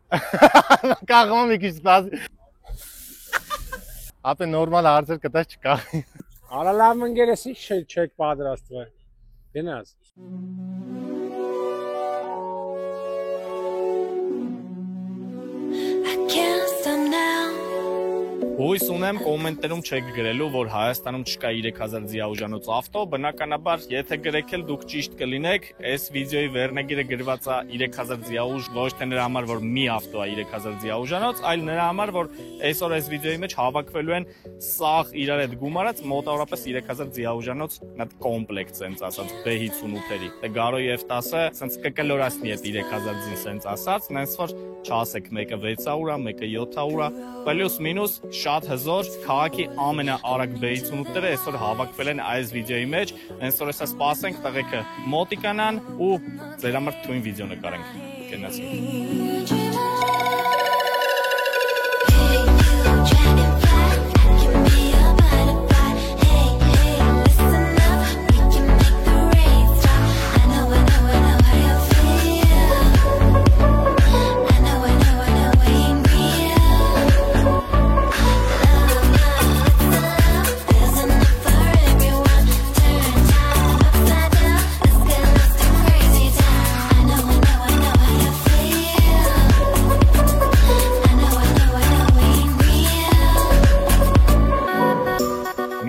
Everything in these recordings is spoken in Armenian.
Կաղում եմ մի քիչ սպասի։ Ապե նորմալ հարցեր կտած չկա։ Արա լավ ընկերեսի չեք պատրաստվել։ Գնաս։ Հույս ունեմ կոմենտներում չեք գրելու, որ Հայաստանում չկա 3000 ձիաուժանոց ավտո, բնականաբար, եթե գրեք էլ դուք ճիշտ կլինեք, այս վիդեոյի վերնագիրը գրված է 3000 ձիաուժ, ոչ թե նրա համար, որ մի ավտո է 3000 ձիաուժանոց, այլ նրա համար, որ այսօր այս վիդեոյի մեջ հավաքվելու են սաղ իրար հետ գումարած մոտավորապես 3000 ձիաուժանոց նատ կոմպլեկտ սենց ասած B58-երի։ Դե Գարոյի F10-ը սենց կկլորացնի այդ 3000 ձին սենց ասած, նենց որ չասեք մեկը 600 է, մեկը 700 է, պլյուս մինուս շատ հզոր քաղաքի ամենաարագ B58-ները այսօր հավաքվել են այս վիդեոյի մեջ, հենց որ հեսա սպասենք տղեկը մոտիկանան ու ձեր համար թույն վիդեո նկարենք, կենացինք։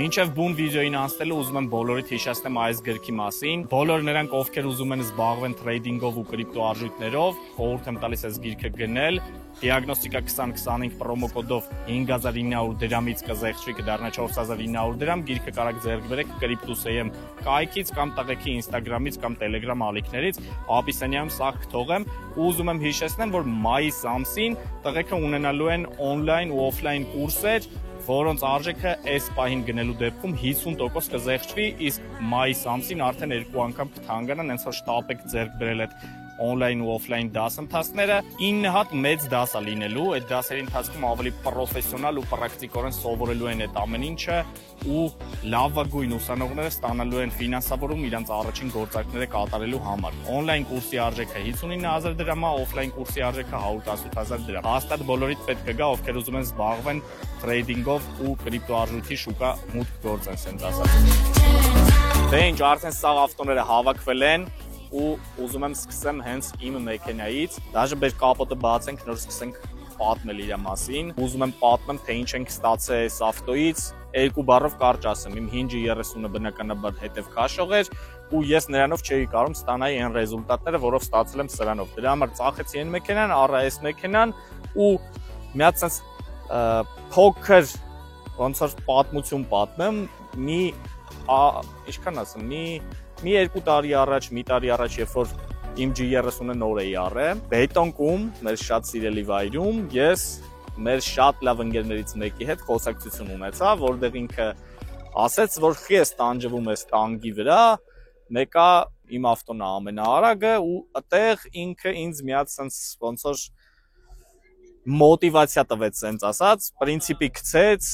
Մինչև բուն վիդեոին անցնելու ուզում եմ բոլորիդ հիշեցնեմ այս գրքի մասին։ Բոլոր նրանք, ովքեր ուզում են զբաղվեն թրեյդինգով ու կրիպտոարժույթներով, խորհուրդ եմ տալիս այս գիրքը գնել։ Դիագնոստիկա 2025 պրոմո կոդով 5900 դրամից կզեղչվի կդառնա 4900 դրամ։ Գիրքը կարաք ձեռք բերեք Cryptus.am կայքից կամ տղեկի Instagram-ից կամ Telegram ալիքներից, ապիսենիայում սաղ կթողեմ։ Ուզում եմ հիշեցնեմ, որ մայիս ամսին տղեկը ունենալու են օնլայն ու օֆլայն կուրսեր, որոնց արժեքը այս պահին գնելու դեպքում 50% կզեղչվի, իսկ մայիս ամսին արդեն 2 անգամ կթանկանա, հենց որ շտապ եք ձեռք բերել այդ օնլայն ու օֆլայն դասընթացները 9 հատ մեծ դաս է լինելու, այդ դասերի ընթացքում ավելի պրոֆեսիոնալ ու պրակտիկորեն սովորելու են այդ ամեն ինչը ու լավագույն ուսանողները ստանալու են ֆինանսավորում իրենց առաջին գործարքները կատարելու համար։ Օնլայն կուրսի արժեքը 59000 դրամ է, օֆլայն կուրսի արժեքը 118000 դրամ։ Հաստատ բոլորիդ պետք է գա, ովքեր ուզում են զբաղվեն թրեյդինգով ու կրիպտոարժույթի շուկա մուտք գործեն, ասենց ասած։ Դե ինչ, արդեն սաղ ավտոները հավաքվել են ու ուզում եմ սկսեմ հենց իմ մեքենայից, դաժե մեր կապոտը բացենք, նոր սկսենք պատմել իր մասին։ Ուզում եմ պատմեմ, թե ինչ ենք ստացել այս ավտոից, երկու բառով կարճ ասեմ, իմ հինջի 30-ը բնականաբար հետև քաշող էր ու ես նրանով չէի կարող ստանալ այն ռեզուլտատները, որով ստացել եմ սրանով։ Դրա համար ծախեցի այն մեքենան, առա այս մեքենան ու մի հատ sense փոքր ոնց որ պատմություն պատմեմ, ինչքան ասեմ, մի 2 տարի առաջ, մի տարի առաջ, երբ որ իմ G30-ը նոր էի առել, Բեյտոնկում, մեր շատ սիրելի վայրում, ես մեր շատ լավ ընկերներից մեկի հետ խոսակցություն ունեցա, որտեղ ինքը ասեց, որ խես տանջվում է տանգի վրա, մեկը իմ ավտոն է ամենաարագը ու այդտեղ ինքը ինձ մի հատ sense ոնց որ մոտիվացիա տվեց, sense ասած, պրինցիպի գցեց,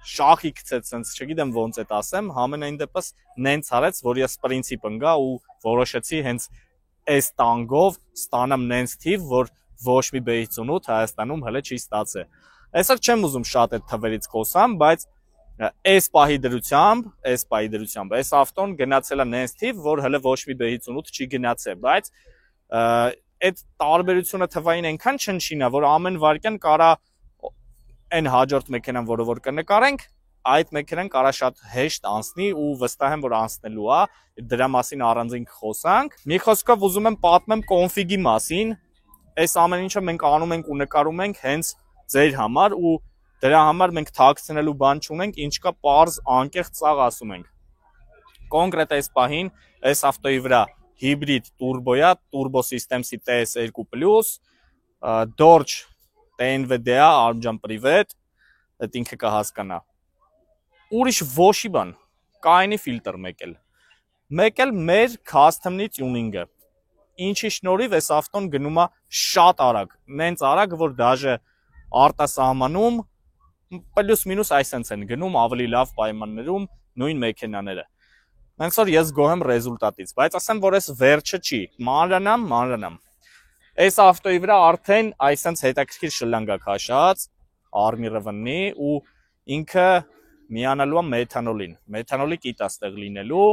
շախի գցեց, sense չգիտեմ ոնց է ասեմ, համենայն դեպս նենց արեց, որ ես պրինցիպ ընկա ու որոշեցի հենց այս տանգով ստանամ նենց թիվ, որ ոչ մի B58 Հայաստանում հələ չի ստացել։ Այսօր չեմ ուզում շատ այդ թվերից խոսամ, բայց այս պահի դրությամբ այս ավտոն գնացել է նենց թիվ, որ հələ ոչ մի B58 չի գնացել, բայց այդ տարբերությունը թվային այնքան չնչին է, որ ամեն վարքյան կարա այն հաջորդ մեքենան, որը որ կնկարենք, այդ մեքենան կարա շատ հեշտ անցնի ու վստահ եմ, որ անցնելու է, դրա մասին առանձին խոսանք։ Մի խոսքով ուզում եմ պատմեմ կոնֆիգի մասին, այս ամեն ինչը մենք անում ենք ու նկարում ենք հենց ձեր համար ու դրա համար մենք թաքցնելու բան չունենք, ինչ կա պարզ անկեղծ ծաղ ասում ենք։ Կոնկրետ այս պահին այս ավտոյի վրա հիբրիդ տուրբոյա, Turbo Systems-ի TS2+, Dodge TNVDA, Armjan Privet, այդ ինքը կհասկանա։ Ուրիշ ոչի բան, կայնի ֆիլտր մեկ էլ մեր custom-ի tuning-ը։ Ինչի շնորհիվ այս ավտոն գնում է շատ արագ, նենց արագ, որ դաժե արտասահմանում պլյուս մինուս այսպես են գնում ավելի լավ պայմաններում նույն մեքենաները։ Հենց որ ես գոհ եմ ռեզուլտատից, բայց ասեմ, որ այս վերջը չի, մանրանամ։ Այս ավտոյի վրա արդեն այսպես հետաքրքիր շլանգ է քաշած, արմիրը վնի ու ինքը միանալու է մեթանոլին։ Մեթանոլի կիտաստեղ լինելու։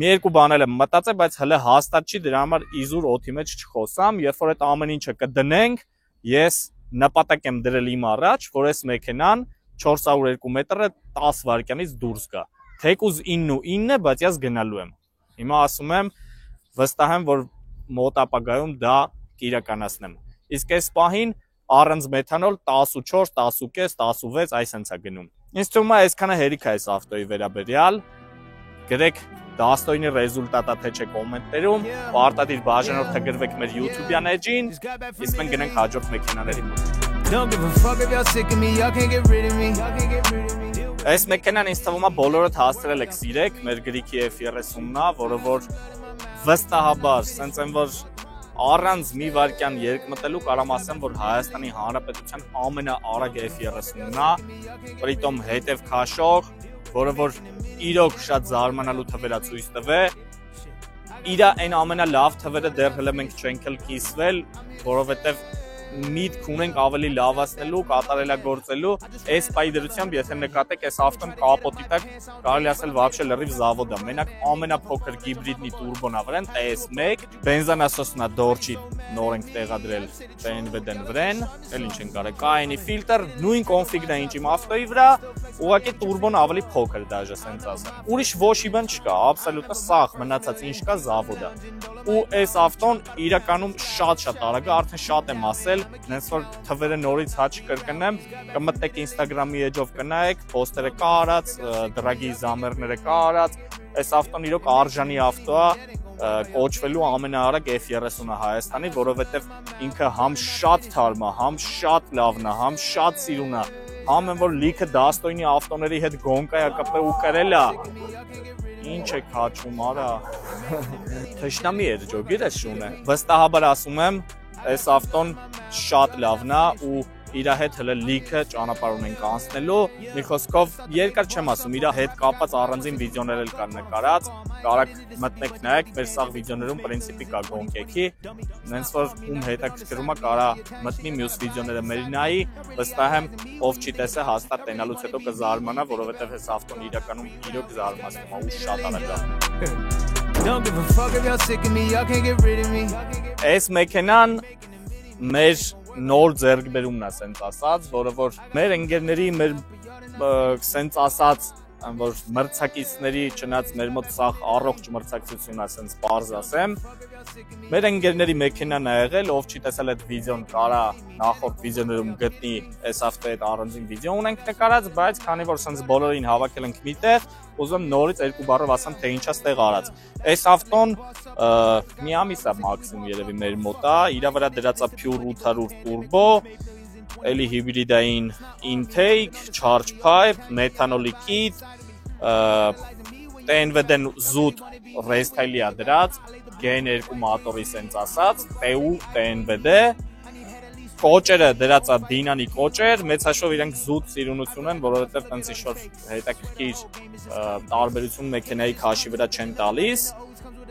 Մի երկու բանել եմ մտածել, բայց հələ հաստատ չի, դրա համար իզուր օդի մեջ չխոսամ, երբ որ այդ ամեն ինչը կդնենք, ես նպատակ եմ դրել իմ առաջ, որ այս մեքենան 402 մետրը 10 վայրկյանից դուրս գա։ Թեկուզ 9:09 է, բայց ես գնալու եմ։ Հիմա ասում եմ, վստահ եմ, որ մոտ ապագայում դա կիրականացնեմ։ Իսկ այս պահին առանց մեթանոլ 14, 10.5, 16 այսպես է գնում։ Ինձ թվում է այսքանը հերիք է այս ավտոյի վերաբերյալ։ Գրեք դաստոյնի ռեզուլտատա թե չէ կոմենտներում, պարտադիր բաժանորդը գրվեք մեր YouTube-յան էջին, իսկ մենք գնանք հաջորդ մեքենաների մոտ։ Այս մեքենան ինձ թվում է բոլորդ հասցրել եք սիրեք, մեր Գրիքի F30-ն է, որը որ վստահաբար, սենց են որ առանց մի վայրկյան երկմտելու կարամ ասեմ, որ Հայաստանի Հանրապետության ամենաարագ F30-ն է, պրիտոմ հետև քաշող, որը որ իրոք շատ զարմանալու թվեր է ցույց տվե։ Իրա այն ամենալավ թվերը դեռ հələ մենք չենք կիսվել, որովհետև միտք ունենք ավելի լավացնելու, կատարելագործելու, այս պայդրությամբ եթե նկատեք, այս ավտոն կապոտի տակ կարելի ասել вообще լրիվ զավոդ է։ Մենակ ամենափոքր հիբրիդնի տուրբոն ավրեն, TS1, բենզանասոսն է Dodge-ի նոր ենք տեղադրել BMW-դեն վրեն, էլ ինչ են կարել, Cayenne ֆիլտր, նույն կոնֆիգն է ինչ իմ ավտոյի վրա, ուղղակի տուրբոն ավելի փոքր դաժե սենց ասեմ։ Ուրիշ ոչ մի բան չկա, աբսոլյուտը սաղ մնացած ինչ կա զավոդ է։ Ու այս ավտոն իրականում շատ արագ է, արդեն շատ եմ ասել, նենց որ թվերը նորից հաչ կրկնեմ, կմտնեք Instagram-ի էջով կնայեք, պոստերը կա արած, դրագի զամերները կա արած, այս ավտոն իրոք արժանի ավտո է, կոչվելու ամենաարագ F30-ը Հայաստանի, որովհետև ինքը համ շատ թարմ է, համ շատ լավն է, համ շատ սիրուն է, համ են որ լիքը դաստոյնի ավտոների հետ գոնկա է կպե ու կրել է։ Ինչ է քաչում, արա։ Թշնամի էր ջոգիր ես շունը։ Վստահաբար ասում եմ, այս ավտոն շատ լավն է ու իր հետ հələ լիքը ճանապարհ ունենք անցնելու։ Մի խոսքով երկար չեմ ասում, իր հետ կապված առանձին վիդեոներ էլ կան նկարած, կարաք մտնեք նայեք, մեր սաղ վիդեոներում պրինցիպի կա գոնկեքի, նենց որ ում հետաքրքրում է կարա մտնի մյուս վիդեոները մեր նայի, վստահ եմ ով չի տեսել հաստատ տենալուց հետո կզարմանա, որովհետև այս ավտոն իրականում իրոք զարմացնում է ու շատ արագ է։ Don't give a fuck if y'all sick of me, y'all can't get rid of me. Այս մեքենան մեր նոր ձեռքբերումն է սենց ասած, որը որ մեր ընկերների, մեր սենց ասած, որ մրցակիցների չնած մեր մոտ սաղ առողջ մրցակցություն է սենց պարզ ասեմ, մեր ընկերների մեքենան է եղել, ով չի տեսել այդ վիդեոն կարա նախորդ վիդեոներում գտնի այս ավտոյի հետ առանձին վիդեո ունենք նկարած, բայց քանի որ սենց բոլորին հավաքել ենք միտեղ, ուզում նորից երկու բառով ասեմ, թե ինչա ստեղ արած։ Այս ավտոն մի ամիս է մաքսիմում երևի մեր մոտ է, իր վրա դրած է Pure 800 turbo, էլի հիբրիդային intake, charge pipe, մեթանոլի կիտ, TNVD-ն զուտ ռեստայլի է դրած, Gen 2 մոտորի սենց ասած, TU TNVD, կոճերը դրած է Դինանի կոճեր, մեծ հաշվով իրենք զուտ սիրունություն են, որովհետև տենց ինչ-որ հետաքրքիր տարբերություն մեքենայի քաշի վրա չեն տալիս։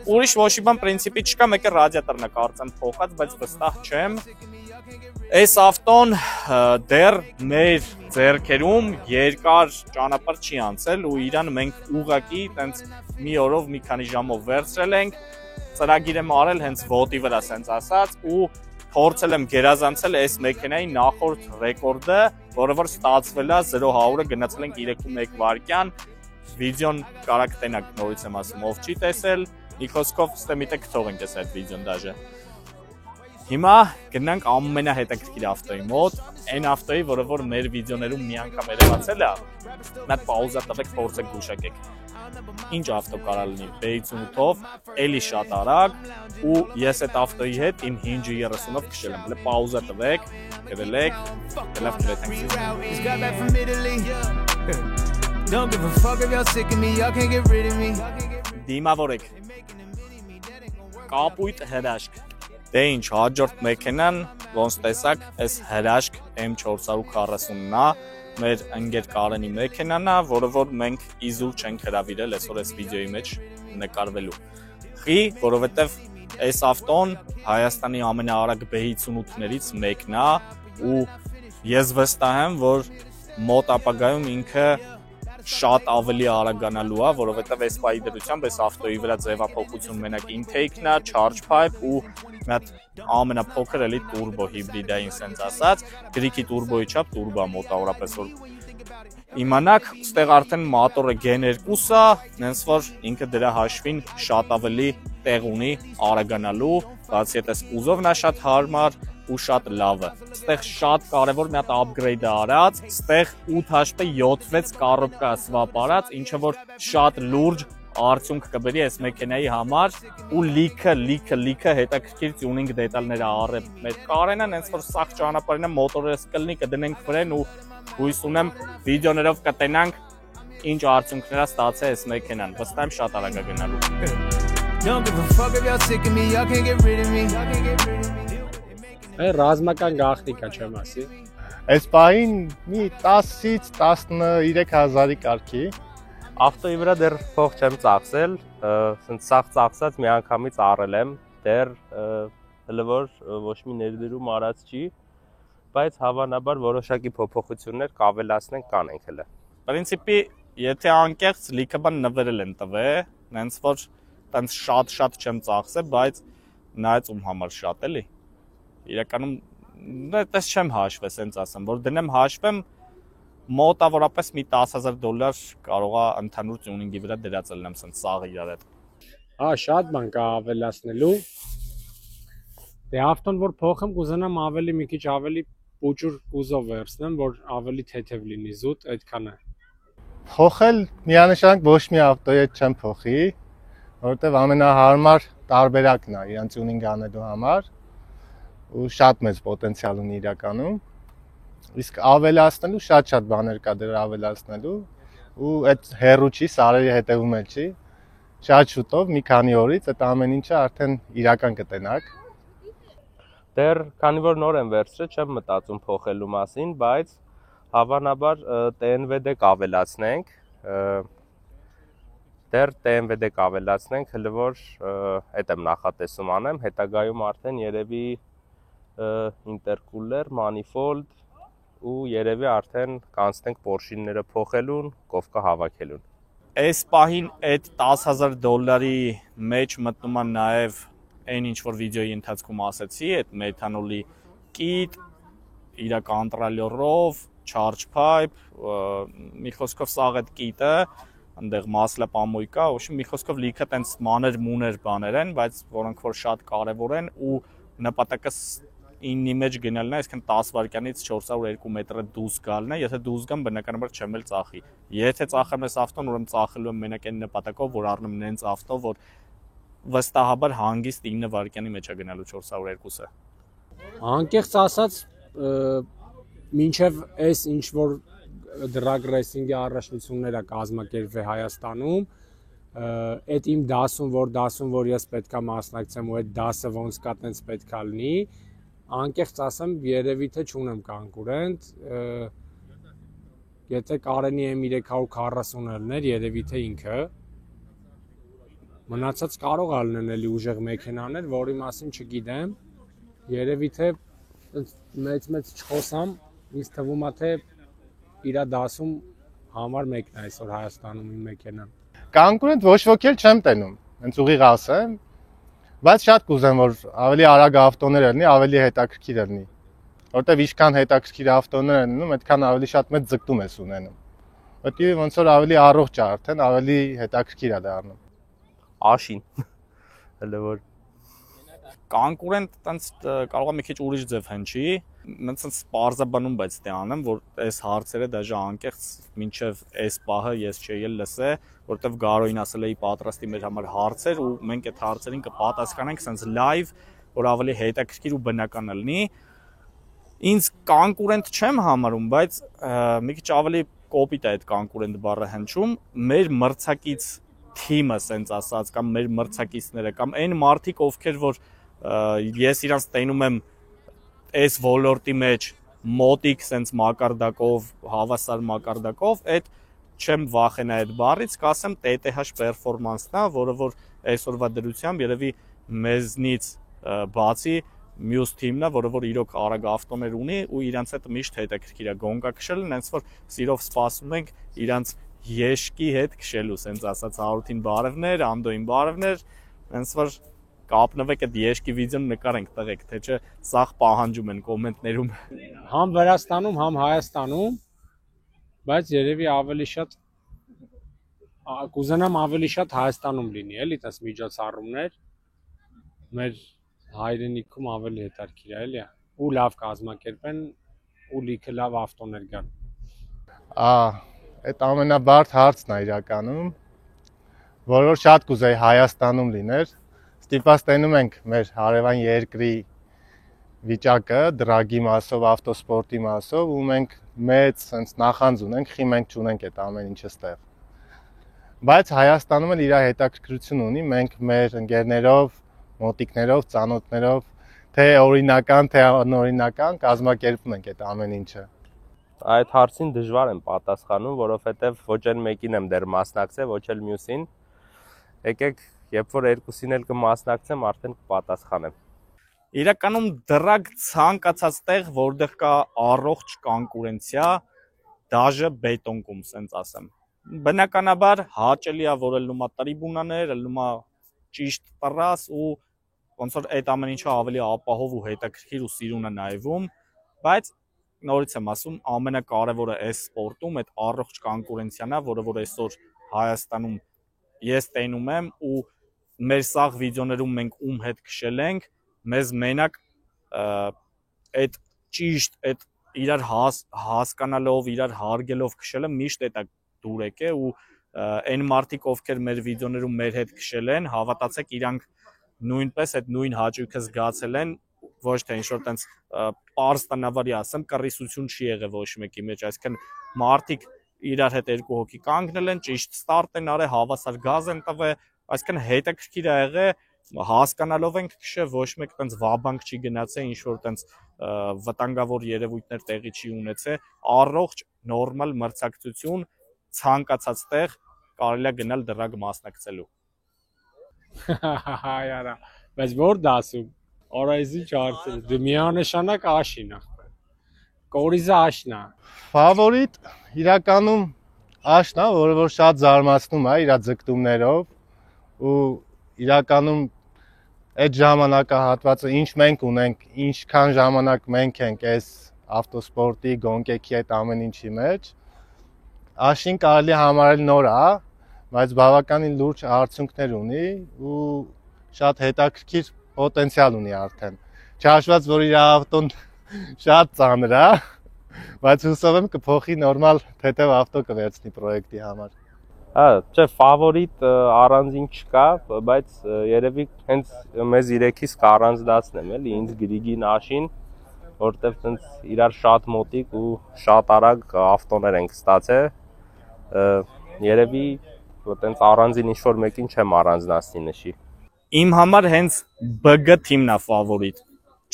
Ուրիշ ոչ մի բան պրինցիպի չկա, մեկը ռադիատորն է կարծեմ փոխած, բայց վստահ չեմ։ Այս ավտոն դեռ մեր ձեռքերում երկար ճանապարհ չի անցել ու իրան մենք ուղղակի տենց մի օրով մի քանի ժամով վերցրել ենք, ծրագիր եմ արել հենց ոտի վրա սենց ասած ու փորձել եմ գերազանցել այս մեքենայի նախորդ ռեկորդը, որը որ ստացվել է 0-100-ը գնացել ենք 3.1 վայրկյան, վիդեոն կարաք տենակ նորից եմ ասում, ով չի տեսել, մի խոսքով ստե միտը կթողենք այս այդ վիդեոն դաժե։ Հիմա գնանք ամենահետաքրքիր ավտոյի մոտ, այն ավտոյի, որը որ մեր վիդեոներում մի անգամ երևացել է, մի հատ պաուզա տվեք, փորձեք գուշակեք։ Ինչ ավտո կարա լինի, B58-ով, էլի շատ արագ, ու ես այդ ավտոյի հետ իմ Hinge 30-ով քշել եմ, հələ պաուզա տվեք, գրելեք, լավ գրետենք։ Դիմավորեք։ Կապույտ հրաշք։ Դե ինչ, հաջորդ մեքենան, ոնց տեսակ, այս հրաշք M440-ն է, մեր ընկեր Կարենի մեքենան է, որը որ մենք իզուր չենք հրավիրել այսօր այս վիդեոյի մեջ նկարվելու։ Որովհետև այս ավտոն Հայաստանի ամենաարագ B58-ներից մեկն է ու ես վստահ եմ, որ մոտ ապագայում ինքը շատ ավելի արագանալու է, որովհետև այս պայի դրությամբ այս ավտոյի վրա ձևափոխություն մենակ intake-ն է, charge pipe ու մի հատ ամենափոքր էլի turbo հիբրիդային sense ասած, Greek-ի turbo-ի չափ turbo է մոտավորապես որ իմանաք, ստեղ արդեն մոտորը Gen 2-ա, նենց որ ինքը դրա հաշվին շատ ավելի տեղ ունի արագանալու, բացի այդ կուզովն է շատ հարմար ու շատ լավը։ Ստեղ շատ կարևոր մի հատ upgrade-ը արած, ստեղ 8 HP 7-6 կառոպկա swap արած, ինչը որ շատ լուրջ արդյունք կբերի այս մեքենայի համար ու լիքը հետաքրքիր tuning դետալները առել մեր կարենը, նենց որ սաղ ճանապարհին մոտորը սկլնի կդնենք վրեն ու հույս ունեմ վիդեոներով կտենանք ինչ արդյունքներ է ստացել այս մեքենան, վստահ եմ շատ արագ է գնալու։ Don't give a fuck if y'all sick of me, y'all can't get rid of me. Այ ռազմական գաղտնիքա չեմ ասի։ Այս պահին մի 10-ից 13000-ի կարգի։ Ավտոյի վրա դեռ փող չեմ ծախսել, ասենց սաղ ծախսած մի անգամից առել եմ, դեռ հələ որ ոչ մի ներդրում արած չի, բայց հավանաբար որոշակի փոփոխություններ կավելացնենք կանենք հələ։ Պրինցիպի, եթե անկեղծ լիքը բան նվերել են տվել, նենց որ տենց շատ չեմ ծախսել, բայց նայած ում համար շատ էլի։ Իրականում դες չեմ հաշվել, սենց ասեմ, որ դնեմ հաշվեմ մոտավորապես մի $10,000 կարող է ընդհանուր tuning-ի վրա դրած լինեմ սենց սաղը իրար հետ։ Հա, շատ բան կա ավելացնելու։ Դե ավտոն որ փոխեմ, կուզենամ ավելի մի քիչ ավելի փոճուր կուզով վերցնեմ, որ ավելի թեթև լինի զուտ, այդքան է։ Փոխել միանշանակ ոչ մի ավտոյի հետ չեմ փոխի, որովհետև ամենահարմար տարբերակն է իրան tuning անելու համար ու շատ մեծ պոտենցիալ ունի իրականում։ Իսկ ավելացնելու շատ բաներ կա դեռ ավելացնելու ու այդ հերու չի, սարերի հետևում էլ չի։ Շատ շուտով մի քանի օրից այդ ամեն ինչը արդեն իրական կտենակ։ Դեռ քանի որ նոր եմ վերցրել, չեմ մտածում փոխելու մասին, բայց հավանաբար TNVD կավելացնենք։ Դեռ TNVD կավելացնենք, հələ որ այդ եմ նախատեսում անեմ, հետագայում արդեն երևի intercooler, manifold ու երևի արդեն կանցնենք Porsche-ները փոխելուն, կովկա հավաքելուն։ Այս պահին այդ $10,000-ի մեջ մտնում է նաև այն ինչ որ վիդեոյի ընթացքում ասեցի, այդ մեթանոլի կիտ, իր կոնտրոլյորով, charge pipe, մի խոսքով սաղ այդ կիտը, այնտեղ մասլա պամոյկա, ոչինչ մի խոսքով լիքը տենց մանր բաներ են, բայց որոնք որ շատ կարևոր են ու նպատակը 9-ի մեջ գնալն է, այսինքն 10 վայրկյանից 402 մետրը դուրս գալն է, եթե դուրս գամ բնականաբար չեմ էլ ծախի։ Եթե ծախեմ այս ավտոն, ուրեմն ծախելու եմ մենակ այն նպատակով, որ առնեմ նենց ավտո, որ վստահաբար հանգիստ 9 վայրկյանի մեջ է գնալու 402-ը։ Անկեղծ ասած, մինչև այս ինչ որ drag racing-ի առաջնությունները կազմակերպվի Հայաստանում, այդ իմ դասում, որ ես պետքա մասնակցեմ ու այդ դասը ոնց կա տենց պետքա լինի, անկեղծ ասեմ, երևի թե չունեմ կոնկուրենտ, եթե Կարենի M340 ելներ, երևի թե ինքը, մնացած կարող է լինեն էլի ուժեղ մեքենաներ, որի մասին չգիտեմ, երևի թե մեծ չխոսամ, ինձ թվում է թե իր դասում համար մեկն է այսօր Հայաստանում իմ մեքենան։ Կոնկուրենտ ոչ ոք էլ չեմ տենում, հենց ուղիղ ասեմ, բայց շատ կուզեմ որ ավելի արագ ավտոներ լինի, ավելի հետաքրքիր լինի։ Որտեվ ինչքան հետաքրքիր ավտոներ են լինում, այդքան ավելի շատ մեծ ձգտում ես ունենում։ Որտեվ ոնց որ ավելի առողջ է արդեն, ավելի հետաքրքիր է դառնում։ Աշին։ Հələ որ կոնկուրենտ տենց կարող է մի քիչ ուրիշ ձև հնչի, մենց տենց պարզաբանում բայց դե անեմ, որ այս հարցերը դաժե անկեղծ մինչև այս պահը ես չէի էլ լսել, որովհետև Գարոին ասել էի պատրաստի մեր համար հարցեր ու մենք այդ հարցերին կպատասխանենք սենց լայվ, որ ավելի հետաքրքիր ու բնական լինի։ Ինձ կոնկուրենտ չեմ համարում, բայց մի քիչ ավելի կոպիտ է այդ կոնկուրենտ բառը հնչում, մեր մրցակից թիմը սենց ասած կամ մեր մրցակիցները կամ այն մարդիկ ովքեր որ ես իրանց տենում եմ այս ոլորտի մեջ մոտիկ սենց մակարդակով, հավասար մակարդակով, այդ չեմ վախենա այդ բառից, կասեմ TTH performance-ն է, որը որ այսօրվա դրությամբ երևի մեզնից բացի մյուս թիմն է, որը որ իրոք արագ ավտոներ ունի ու իրանց հետ միշտ հետաքրքիր է գոնկա քշելը, հենց որ սիրով սպասում ենք իրանց եշկի հետ քշելու, ասենց ասած Հարութին բարևներ, Անդոյին բարևներ, հենց որ կապնվեք այդ եշկի վիդեոն նկարենք տղեկ, թե չէ սաղ պահանջում են կոմենտներում։ Համ Վրաստանում, համ Հայաստանում, բայց երևի ավելի շատ կուզենամ ավելի շատ Հայաստանում լինի, էլի, տես միջոցառումներ, մեր հայրենիքում ավելի հետաքրքիր է, էլի, ու լավ կազմակերպեն, ու լիքը լավ ավտոներ կան։ Այդ ամենաբարդ հարցն է իրականում, որ շատ կուզեի Հայաստանում լիներ, ստիպված տենում ենք մեր հարևան երկրի վիճակը դրագի մասով, ավտոսպորտի մասով, ու մենք մեծ sense նախանձ ունենք, խի մենք չունենք այդ ամեն ինչը ստեղ։ Բայց Հայաստանում էլ իր հետաքրքրություն ունի, մենք մեր ընկերներով, մոտիկներով, ծանոթներով, թե օրինական, թե անօրինական կազմակերպում ենք այդ ամեն ինչը։ Այդ հարցին դժվար եմ պատասխանում, որովհետև ոչ էլ մեկին եմ դեռ մասնակցել, ոչ էլ մյուսին։ Եկեք, երբ որ երկուսին էլ կմասնակցեմ, արդեն կպատասխանեմ։ Իրականում դրակ ցանկացած տեղ, որտեղ կա առողջ կոնկուրենցիա, դաժե բետոնկում, ասենց ասեմ։ Բնականաբար հաճելի է, որ ելնումա տրիբունաներ, ելնումա ճիշտ տրաս ու ոնց որ այդ ամեն ինչը ավելի ապահով ու հետաքրքիր ու սիրուն է նայվում, բայց նորից եմ ասում, ամենակարևորը այս սպորտում այդ առողջ կոնկուրենցիան է, որը որ այսօր Հայաստանում ես տենում եմ ու մեր սաղ վիդեոներում մենք ում հետ քշել ենք, մեզ մենակ այդ ճիշտ այդ իրար հասկանալով, իրար հարգելով քշելը միշտ այդ դուր եկե ու այն մարդիկ, ովքեր մեր վիդեոներում մեր հետ քշել են, հավատացեք, իրանք նույնպես այդ նույն հաճույքը զգացել են, ոչ թե ինչ-որ տենց պարզ տնավարի ասեմ, կռիսություն չի եղել ոչ մեկի մեջ, այսինքն մարդիկ իրար հետ երկու հոգի կանգնել են, ճիշտ ստարտ են արել, հավասար գազ են տվել, այսինքն հետաքրքիր է եղել, հասկանալով ենք քշել, ոչ մեկ տենց վաբանք չի գնացել, ինչ-որ տենց վտանգավոր երևույթներ տեղի չի ունեցել, առողջ նորմալ մրցակցություն, ցանկացած տեղ կարելի է գնալ դրակ մասնակցելու։ Հայարա, բայց որ դասում, օրայզի չարցել, դու միանշանակ աշին է, կորիզը աշն է։ Ֆավորիտ իրականում աշն է, որը որ շատ զարմացնում է իր ձգտումներով ու իրականում այդ ժամանակահատվածը ինչ մենք ունենք, ինչքան ժամանակ մենք ենք այս ավտոսպորտի, գոնկեքի այդ ամեն ինչի մեջ, աշին կարելի համարել նոր է, բայց բավականին լուրջ արդյունքներ ունի ու շատ հետաքրքիր պոտենցիալ ունի արդեն։ Չհաշված, որ իր ավտոն շատ ծանր է, բայց հուսով եմ կփոխի նորմալ թեթև ավտո կվերցնի պրոյեկտի համար։ Չէ, ֆավորիտ առանձին չկա, բայց երևի հենց մեզ երեքից կառանձնացնեմ, էլի, ինձ Գրիգին աշին, որտեվ տենց իրար շատ մոտիկ ու շատ արագ ավտոներ ենք ստացել, երևի տենց առանձին ինչ-որ մեկին չեմ առանձնացնի նշի։ Իմ համար հենց BG թիմն է ֆավորիտ։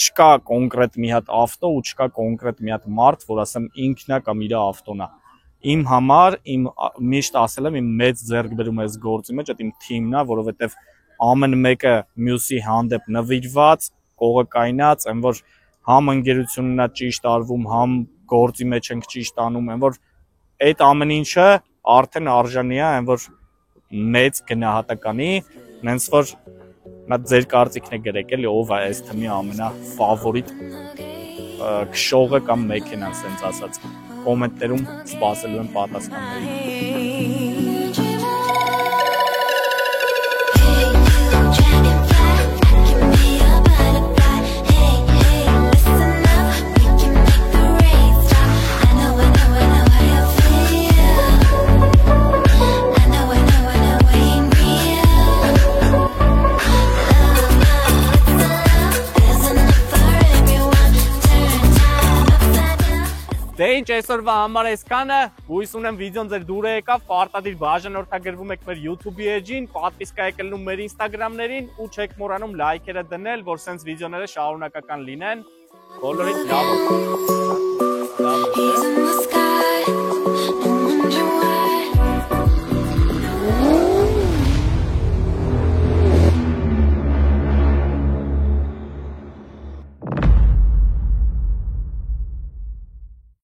Չկա կոնկրետ մի հատ ավտո ու չկա կոնկրետ մի հատ մարդ, որ ասեմ ինքն է կամ իր ավտոն է։ Իմ համար, միշտ ասել եմ, իմ մեծ ձեռքբերում է այս գործի մեջ, այդ իմ թիմն է, որովհետև ամեն մեկը մյուսի հանդեպ նվիրված, կողը կայնած, այն որ համ ընկերությունն է ճիշտ արվում, համ գործի մեջ ենք ճիշտ անում, այն որ այդ ամեն ինչը արդեն արժանի է, այն որ մեծ գնահատականի, նենց որ նա ձեր կարծիքն է գրեք, էլի ով է այս թիմի ամենաֆավորիտ քշողը կամ մեքենան, սենց ասած, կոմենտներում սպասելու եմ պատասխանների։ Դե ինչ այսօրվա համար այսքանը, հույս ունեմ վիդեոն ձեր դուր եկավ, պարտադիր բաժանորդագրվում եք մեր YouTube-ի էջին, պատվիսկա եք լնում մեր Instagram-ներին ու չեք մոռանում լայքերը դնել, որ սենց վիդեոները շարունակական լինեն։ Բոլորիդ լավ։